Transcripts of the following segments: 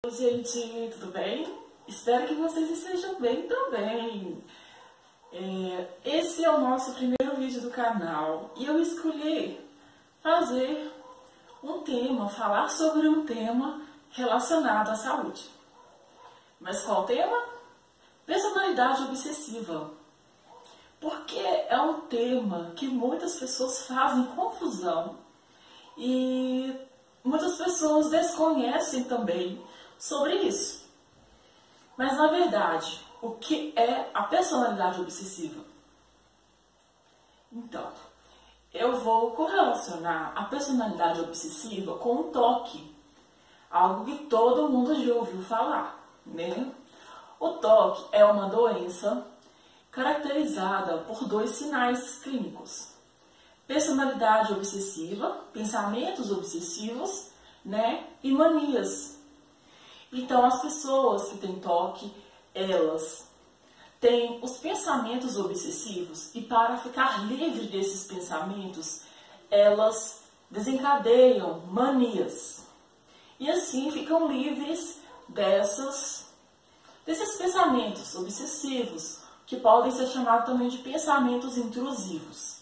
Oi, gente, tudo bem? Espero que vocês estejam bem também. Esse é o nosso primeiro vídeo do canal e eu escolhi fazer falar sobre um tema relacionado à saúde. Mas qual tema? Personalidade obsessiva. Porque é um tema que muitas pessoas fazem confusão e muitas pessoas desconhecem também sobre isso. Mas na verdade, o que é a personalidade obsessiva? Então, eu vou correlacionar a personalidade obsessiva com um toque, algo que todo mundo já ouviu falar, né? O toque é uma doença caracterizada por dois sinais clínicos: personalidade obsessiva, pensamentos obsessivos, né? E manias. Então, as pessoas que têm toque, elas têm os pensamentos obsessivos e, para ficar livre desses pensamentos, elas desencadeiam manias. E assim ficam livres desses pensamentos obsessivos, que podem ser chamados também de pensamentos intrusivos.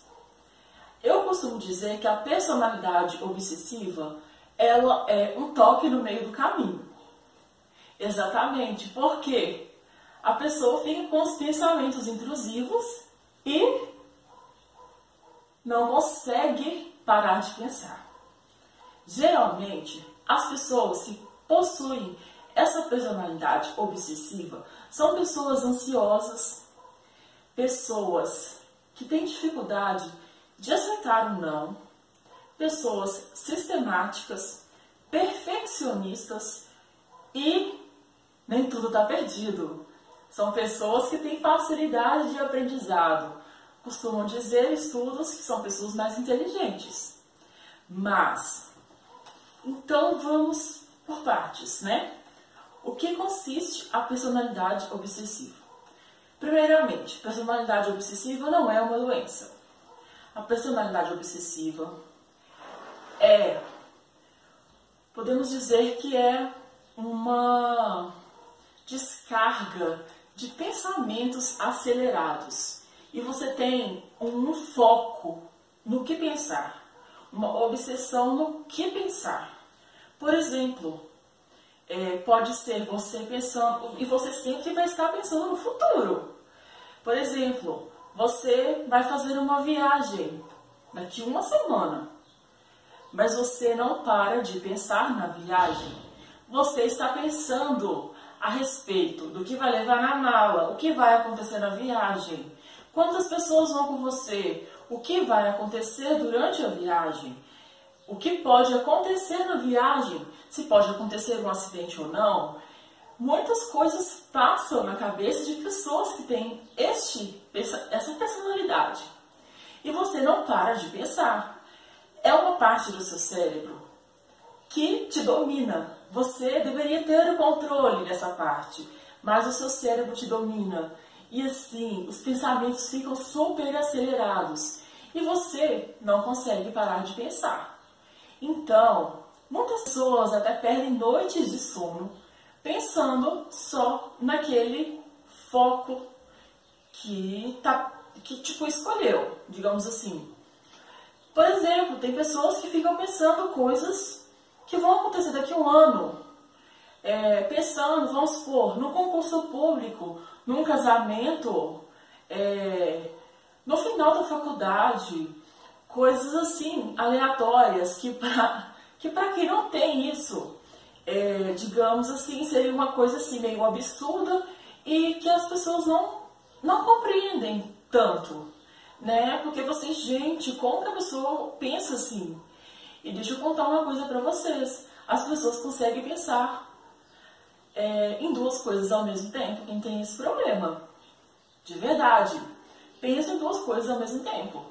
Eu costumo dizer que a personalidade obsessiva, ela é um toque no meio do caminho. Exatamente, porque a pessoa fica com os pensamentos intrusivos e não consegue parar de pensar. Geralmente, as pessoas que possuem essa personalidade obsessiva são pessoas ansiosas, pessoas que têm dificuldade de aceitar o não, pessoas sistemáticas, perfeccionistas e nem tudo está perdido. São pessoas que têm facilidade de aprendizado. Costumam dizer estudos que são pessoas mais inteligentes. Mas, então vamos por partes, né? O que consiste a personalidade obsessiva? Primeiramente, personalidade obsessiva não é uma doença. A personalidade obsessiva podemos dizer que é uma descarga de pensamentos acelerados. E você tem um foco no que pensar, uma obsessão no que pensar. Por exemplo, pode ser você pensando, e você sempre vai estar pensando no futuro. Por exemplo, você vai fazer uma viagem daqui uma semana, mas você não para de pensar na viagem. Você está pensando a respeito do que vai levar na mala, o que vai acontecer na viagem, quantas pessoas vão com você, o que vai acontecer durante a viagem, o que pode acontecer na viagem, se pode acontecer um acidente ou não. Muitas coisas passam na cabeça de pessoas que têm essa personalidade. E você não para de pensar. É uma parte do seu cérebro que te domina. Você deveria ter o controle dessa parte, mas o seu cérebro te domina. E assim, os pensamentos ficam super acelerados e você não consegue parar de pensar. Então, muitas pessoas até perdem noites de sono pensando só naquele foco que escolheu, digamos assim. Por exemplo, tem pessoas que ficam pensando coisas que vão acontecer daqui a um ano. Pensando, vamos supor, no concurso público, num casamento, no final da faculdade, coisas assim, aleatórias, que para quem não tem isso, digamos assim, seria uma coisa assim, meio absurda e que as pessoas não compreendem tanto, né? Porque você, gente, como que a pessoa pensa assim? E deixa eu contar uma coisa para vocês. As pessoas conseguem pensar em duas coisas ao mesmo tempo. Quem tem esse problema? De verdade. Pensa em duas coisas ao mesmo tempo.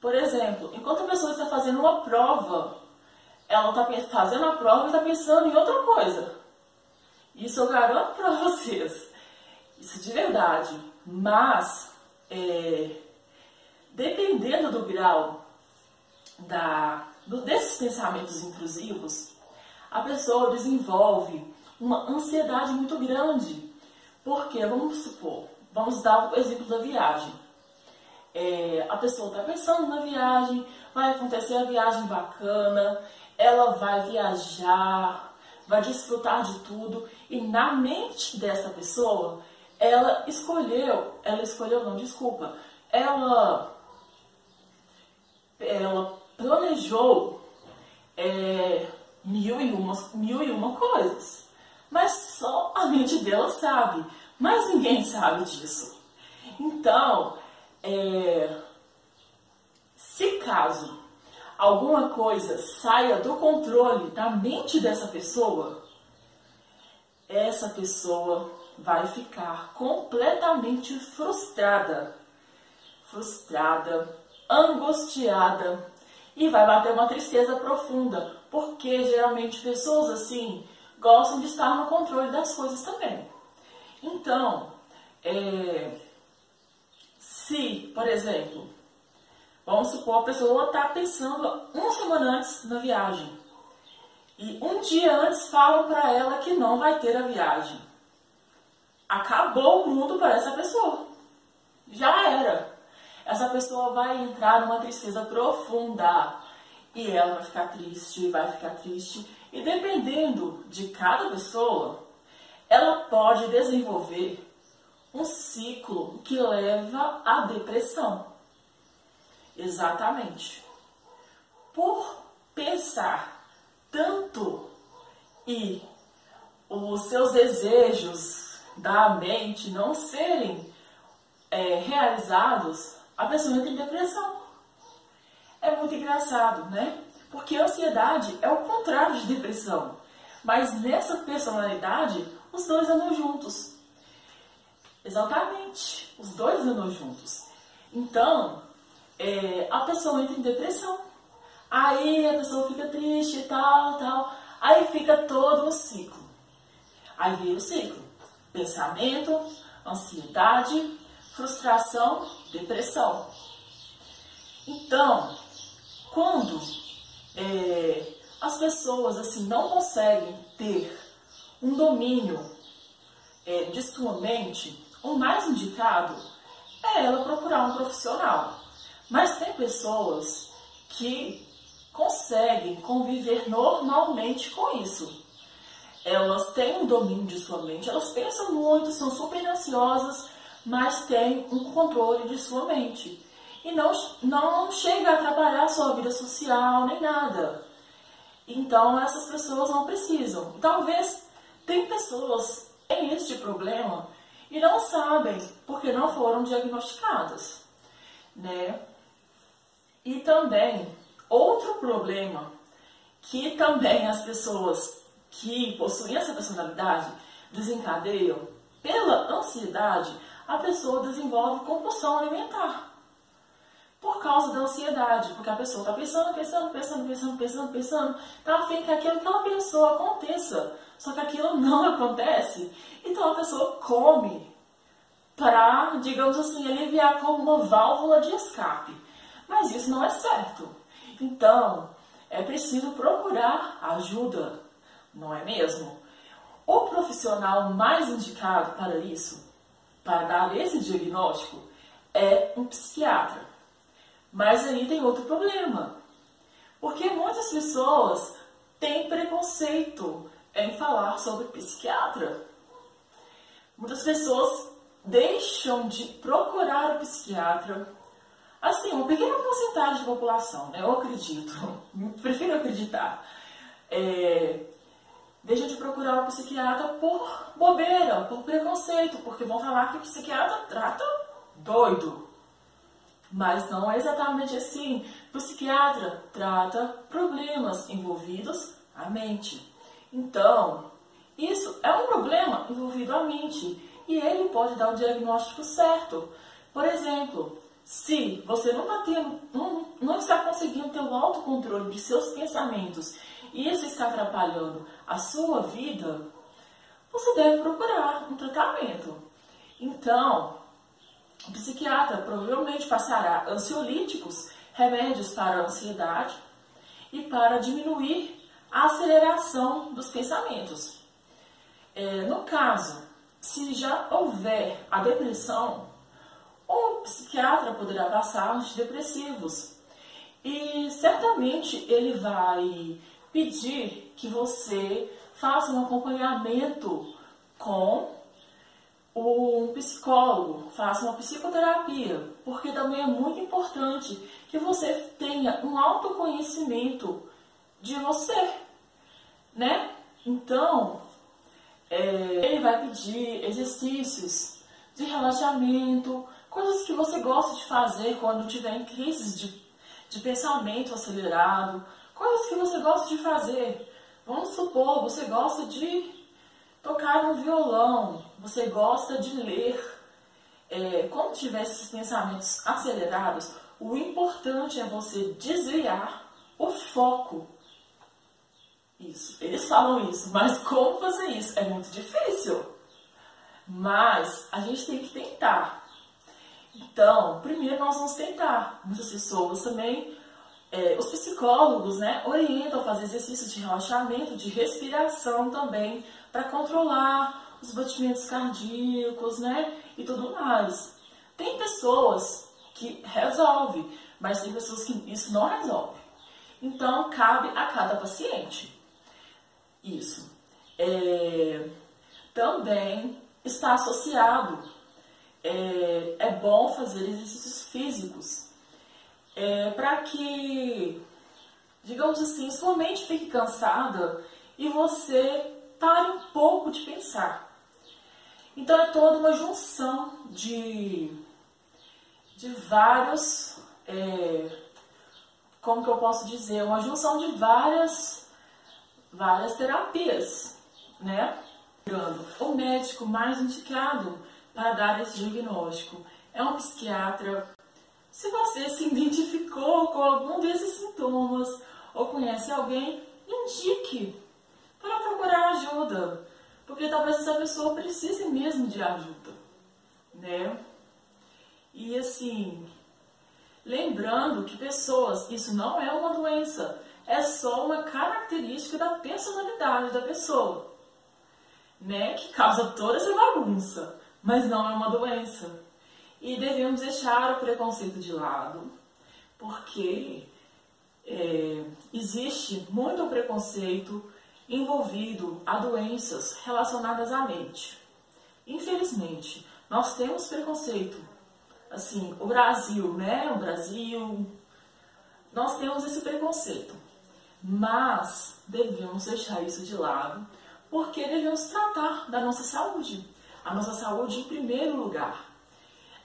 Por exemplo, enquanto a pessoa está fazendo uma prova, ela está fazendo a prova e está pensando em outra coisa. Isso eu garanto para vocês. Isso de verdade. Mas, dependendo do grau desses pensamentos intrusivos, a pessoa desenvolve uma ansiedade muito grande. Porque, vamos supor, vamos dar o exemplo da viagem. A pessoa está pensando na viagem, vai acontecer a viagem bacana, ela vai viajar, vai desfrutar de tudo, e na mente dessa pessoa, ela planejou mil e uma coisas, mas só a mente dela sabe, mas ninguém sabe disso. Então, se caso alguma coisa saia do controle da mente dessa pessoa, essa pessoa vai ficar completamente frustrada, angustiada, e vai bater uma tristeza profunda, porque geralmente pessoas assim gostam de estar no controle das coisas também. Então, se, por exemplo, vamos supor a pessoa está pensando uma semana antes na viagem, e um dia antes falam para ela que não vai ter a viagem. Acabou o mundo para essa pessoa. Já era. Essa pessoa vai entrar numa tristeza profunda. E ela vai ficar triste. E dependendo de cada pessoa, ela pode desenvolver um ciclo que leva à depressão. Exatamente. Por pensar tanto e os seus desejos da mente não serem realizados, a pessoa entra em depressão. É muito engraçado, né? Porque a ansiedade é o contrário de depressão. Mas nessa personalidade, os dois andam juntos. Exatamente, os dois andam juntos. Então, a pessoa entra em depressão. Aí a pessoa fica triste e tal. Aí fica todo um ciclo. Aí vira o ciclo. Pensamento, ansiedade, frustração, depressão. Então, quando as pessoas assim não conseguem ter um domínio de sua mente, o mais indicado é ela procurar um profissional. Mas tem pessoas que conseguem conviver normalmente com isso. Elas têm um domínio de sua mente, elas pensam muito, são super ansiosas, mas têm um controle de sua mente. E não chega a atrapalhar a sua vida social, nem nada. Então, essas pessoas não precisam. Talvez tem pessoas que têm este problema e não sabem, porque não foram diagnosticadas, né? E também, outro problema que também as pessoas que possuem essa personalidade desencadeiam, pela ansiedade, a pessoa desenvolve compulsão alimentar. Por causa da ansiedade, porque a pessoa está pensando, tá a fim que aquilo que ela pensou aconteça, só que aquilo não acontece. Então a pessoa come para, digamos assim, aliviar como uma válvula de escape. Mas isso não é certo. Então, é preciso procurar ajuda, não é mesmo? O profissional mais indicado para isso, para dar esse diagnóstico, é um psiquiatra. Mas aí tem outro problema, porque muitas pessoas têm preconceito em falar sobre psiquiatra. Muitas pessoas deixam de procurar o psiquiatra. Assim, uma pequena porcentagem da população, né? Eu acredito, prefiro acreditar, deixam de procurar o psiquiatra por bobeira, por preconceito, porque vão falar que o psiquiatra trata doido. Mas não é exatamente assim. O psiquiatra trata problemas envolvidos à mente. Então, isso é um problema envolvido à mente. E ele pode dar o diagnóstico certo. Por exemplo, se você não está conseguindo ter o autocontrole de seus pensamentos e isso está atrapalhando a sua vida, você deve procurar um tratamento. Então, o psiquiatra provavelmente passará ansiolíticos, remédios para a ansiedade e para diminuir a aceleração dos pensamentos. No caso, se já houver a depressão, o psiquiatra poderá passar antidepressivos. E certamente ele vai pedir que você faça um acompanhamento com um psicólogo, faça uma psicoterapia, porque também é muito importante que você tenha um autoconhecimento de você, né? Então, ele vai pedir exercícios de relaxamento, coisas que você gosta de fazer quando tiver em crises de pensamento acelerado, coisas que você gosta de fazer. Vamos supor, você gosta de tocar um violão, você gosta de ler. Quando tiver esses pensamentos acelerados, o importante é você desviar o foco. Isso, eles falam isso, mas como fazer isso? É muito difícil. Mas a gente tem que tentar. Então, primeiro nós vamos tentar. Muitas pessoas também, os psicólogos, né, orientam a fazer exercícios de relaxamento, de respiração também, para controlar os batimentos cardíacos, né, e tudo mais. Tem pessoas que resolvem, mas tem pessoas que isso não resolve. Então, cabe a cada paciente. Isso. Também está associado. É bom fazer exercícios físicos para que, digamos assim, sua mente fique cansada e você pare um pouco de pensar. Então é toda uma junção de vários, como que eu posso dizer, uma junção de várias terapias, né? O médico mais indicado para dar esse diagnóstico é um psiquiatra. Se você se identificou com algum desses sintomas ou conhece alguém, indique para procurar ajuda, porque talvez essa pessoa precise mesmo de ajuda, né? E assim, lembrando que isso não é uma doença, é só uma característica da personalidade da pessoa, né? Que causa toda essa bagunça, mas não é uma doença. E devemos deixar o preconceito de lado, porque existe muito preconceito envolvido a doenças relacionadas à mente. Infelizmente, nós temos preconceito. Assim, o Brasil, né? Nós temos esse preconceito. Mas devemos deixar isso de lado, porque devemos tratar da nossa saúde. A nossa saúde em primeiro lugar.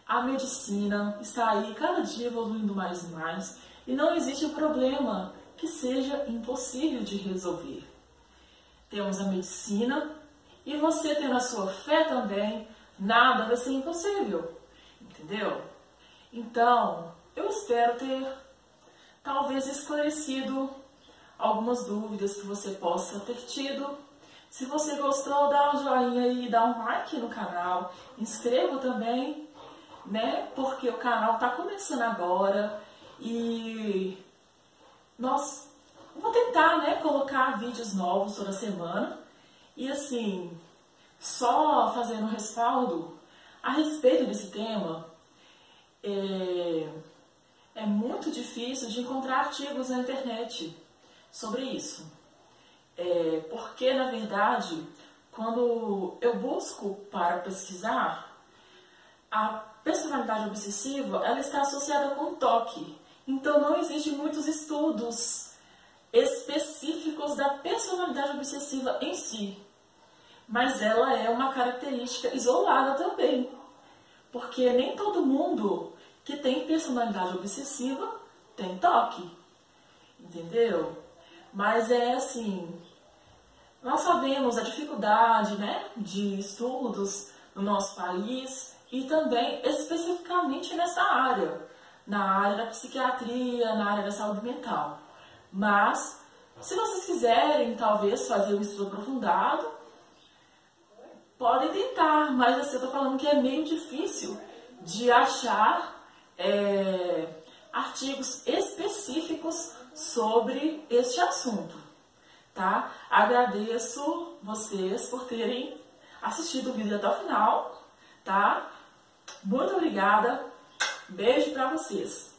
A medicina está aí cada dia evoluindo mais e mais, e não existe um problema que seja impossível de resolver. Temos a medicina, e você tendo a sua fé também, nada vai ser impossível, entendeu? Então, eu espero ter talvez esclarecido algumas dúvidas que você possa ter tido. Se você gostou, dá um joinha e dá um like no canal, inscreva também, né? Porque o canal está começando agora e vou tentar, né, colocar vídeos novos toda semana. E assim, só fazendo um respaldo a respeito desse tema, é muito difícil de encontrar artigos na internet sobre isso. Porque, na verdade, quando eu busco para pesquisar, a personalidade obsessiva, ela está associada com toque. Então, não existem muitos estudos específicos da personalidade obsessiva em si. Mas ela é uma característica isolada também. Porque nem todo mundo que tem personalidade obsessiva tem toque. Entendeu? Mas é assim, nós sabemos a dificuldade, né, de estudos no nosso país e também especificamente nessa área, na área da psiquiatria, na área da saúde mental. Mas, se vocês quiserem talvez fazer um estudo aprofundado, podem tentar, mas assim, eu estou falando que é meio difícil de achar artigos específicos sobre este assunto, tá? Agradeço vocês por terem assistido o vídeo até o final, tá? Muito obrigada. Beijo pra vocês.